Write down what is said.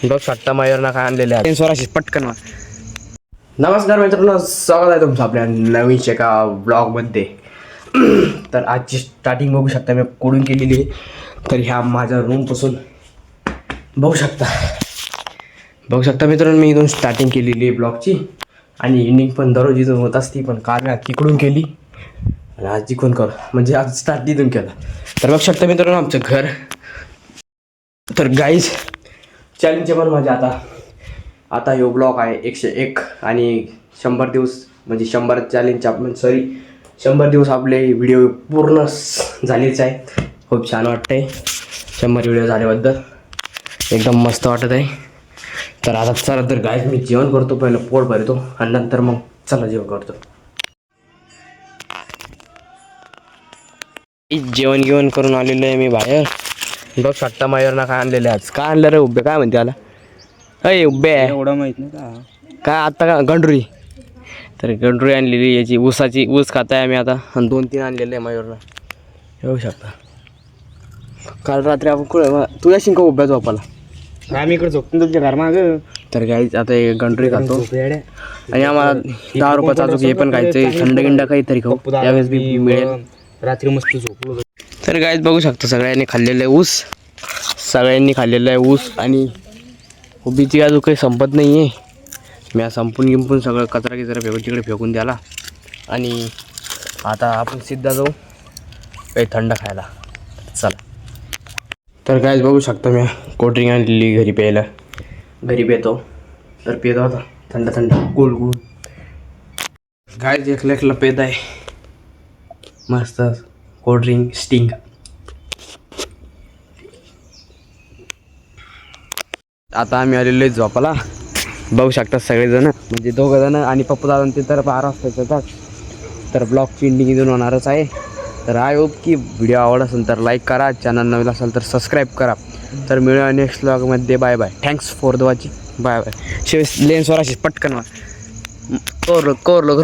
बघ शकता मयूरना काय आणलेले आहे स्वराशी पटकन. नमस्कार मित्रांनो, स्वागत आहे तुमचं आपल्या नवीन एका ब्लॉगमध्ये. तर आजची स्टार्टिंग बघू शकता मी कुठून केलेली आहे. तर ह्या माझ्या रूमपासून बघू शकता मित्रांनो, मी इथून स्टार्टिंग केलेली आहे ब्लॉगची आणि एंडिंग पण दररोज इथून होत असती, पण काल मी तिकडून केली आणि आज जिकडून कर म्हणजे आज स्टार्ट इथून केला. तर बघू शकता मित्रांनो आमचं घर. तर गाईज चॅलेंजचे पण माझे आता ह्यो ब्लॉग आहे 101 आणि 100 दिवस म्हणजे 100 चॅलेंज आपण 100 दिवस आपले व्हिडिओ पूर्ण झालेच आहे. खूप छान वाटतंय 100 व्हिडिओ झाल्याबद्दल, एकदम मस्त वाटत आहे. तर आता चला तर गाईज मी जेवण करतो, पहिलं पोट भरतो आणि नंतर मग चला जेवण करतो. जेवण करून आलेलं आहे मी बाहेर. बघ शकता मयूरना काय आणलेलं आहे. आज काय आणलं रे उभे, काय म्हणते आला अय उभे एवढं माहित नाही काय आता का गंडुरी. तर गंडुरी आणलेली याची ऊस खाताय आम्ही आता आणि 2-3 आणलेले आहे मयूरला. येऊ शकता काल रात्री आपण कुठं तू याशील का उभ्या झोपाला, आम्ही इकडे झोपतो तुमच्या घर मागं. तर गाईच आता हे गंडुरी खातो आणि आम्हाला 10 रुपयाचा अजून हे पण खायचं, थंड गिंडा काहीतरी खाऊ त्यावेळेस बी मिळेल. रात्री मस्त झोपलो. तर गाईच बघू शकतो सगळ्यांनी खाल्लेलं आहे ऊस आणि उभीची अजून काही संपत नाही आहे. मी संपून सगळं कचरा फेकून तिकडे फेकून द्याला आणि आता आपण सिद्धा जाऊ काही थंड खायला. चला तर गाईच बघू शकतो मी कोल्ड्रिंक आणलेली घरी पितो. तर पितो आता थंड गुल गाईच एकला पेत आहे मस्त कोल्ड्रिंक स्टिंग. आता आम्ही आलेलो आहे झोपाला. बघू शकतात सगळेजण म्हणजे 2 जण आणि पप्पू दादा ते तर 12 वाजता येतात. तर ब्लॉगची एंडिंग इथून होणारच आहे. तर आय होप की व्हिडिओ आवडत असेल तर लाईक करा, चॅनल नवीन असेल तर सबस्क्राईब करा. तर मिळूया नेक्स्ट ब्लॉगमध्ये. Bye bye, thanks for the watching. Bye bye. लेन्सवर अशी पटकन कोरलो